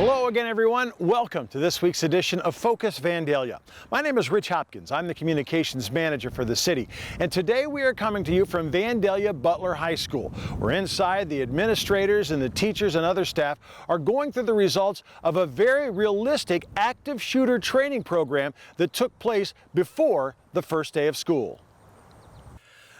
Hello again, everyone. Welcome to this week's edition of Focus Vandalia. My name is Rich Hopkins. I'm the communications manager for the city. And today we are coming to you from Vandalia Butler High School. We're inside. The administrators and the teachers and other staff are going through the results of a very realistic active shooter training program that took place before the first day of school.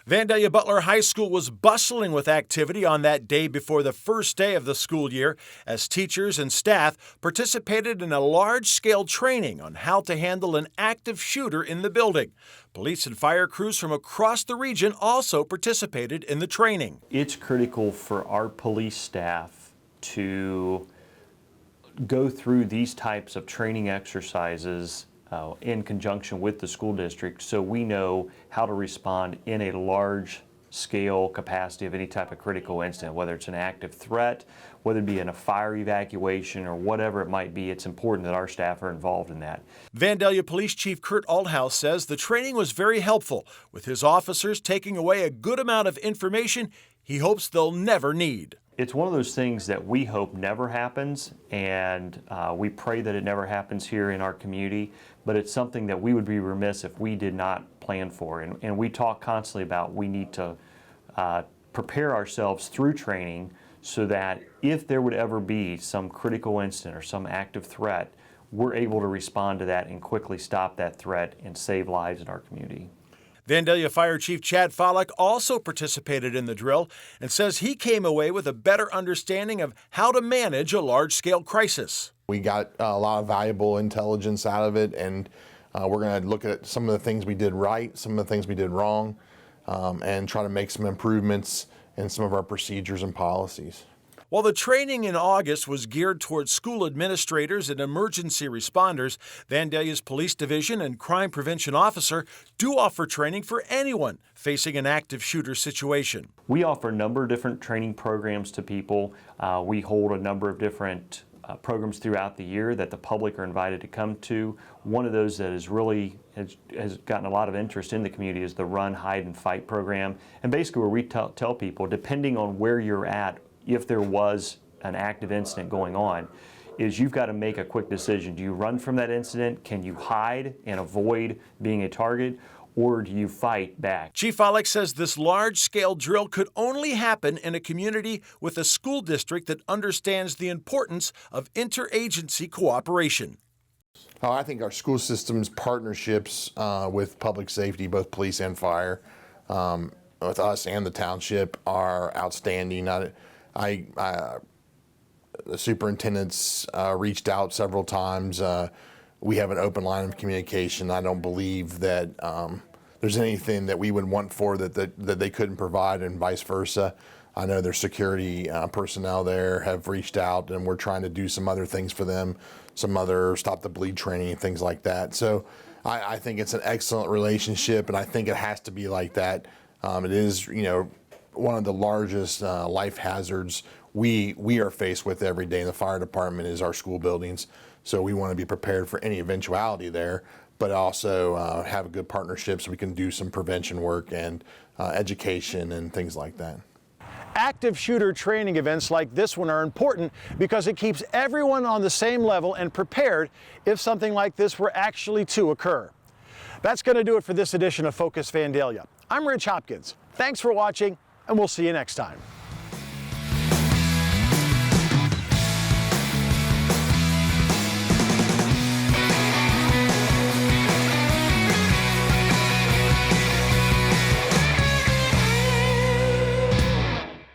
Vandalia Butler High School was bustling with activity on that day before the first day of the school year as teachers and staff participated in a large-scale training on how to handle an active shooter in the building. Police and fire crews from across the region also participated in the training. It's critical for our police staff to go through these types of training exercises in conjunction with the school district, so we know how to respond in a large scale capacity of any type of critical incident, whether it's an active threat, whether it be in a fire evacuation or whatever it might be. It's important that our staff are involved in that. Vandalia Police Chief Kurt Althouse says the training was very helpful, with his officers taking away a good amount of information he hopes they'll never need. It's one of those things that we hope never happens, and we pray that it never happens here in our community, but it's something that we would be remiss if we did not plan for. And we talk constantly about we need to prepare ourselves through training so that if there would ever be some critical incident or some active threat, we're able to respond to that and quickly stop that threat and save lives in our community. Vandalia Fire Chief Chad Follick also participated in the drill and says he came away with a better understanding of how to manage a large-scale crisis. We got a lot of valuable intelligence out of it, and we're going to look at some of the things we did right, some of the things we did wrong, and try to make some improvements in some of our procedures and policies. While the training in August was geared towards school administrators and emergency responders, Vandalia's Police Division and Crime Prevention Officer do offer training for anyone facing an active shooter situation. We offer a number of different training programs to people. We hold a number of different programs throughout the year that the public are invited to come to. One of those that is really has gotten a lot of interest in the community is the Run, Hide, and Fight program. And basically where we tell people, depending on where you're at, if there was an active incident going on, is you've got to make a quick decision. Do you run from that incident? Can you hide and avoid being a target? Or do you fight back? Chief Follick says this large-scale drill could only happen in a community with a school district that understands the importance of interagency cooperation. I think our school system's partnerships with public safety, both police and fire, with us and the township, are outstanding. The superintendent's reached out several times. We have an open line of communication. I don't believe that there's anything that we would want for that they couldn't provide, and vice versa. I know their security personnel there have reached out, and we're trying to do some other things for them, some other stop the bleed training and things like that. So I think it's an excellent relationship, and I think it has to be like that. It is, one of the largest life hazards we are faced with every day in the fire department is our school buildings. So we want to be prepared for any eventuality there, but also have a good partnership so we can do some prevention work and education and things like that. Active shooter training events like this one are important because it keeps everyone on the same level and prepared if something like this were actually to occur. That's going to do it for this edition of Focus Vandalia. I'm Rich Hopkins. Thanks for watching, and we'll see you next time.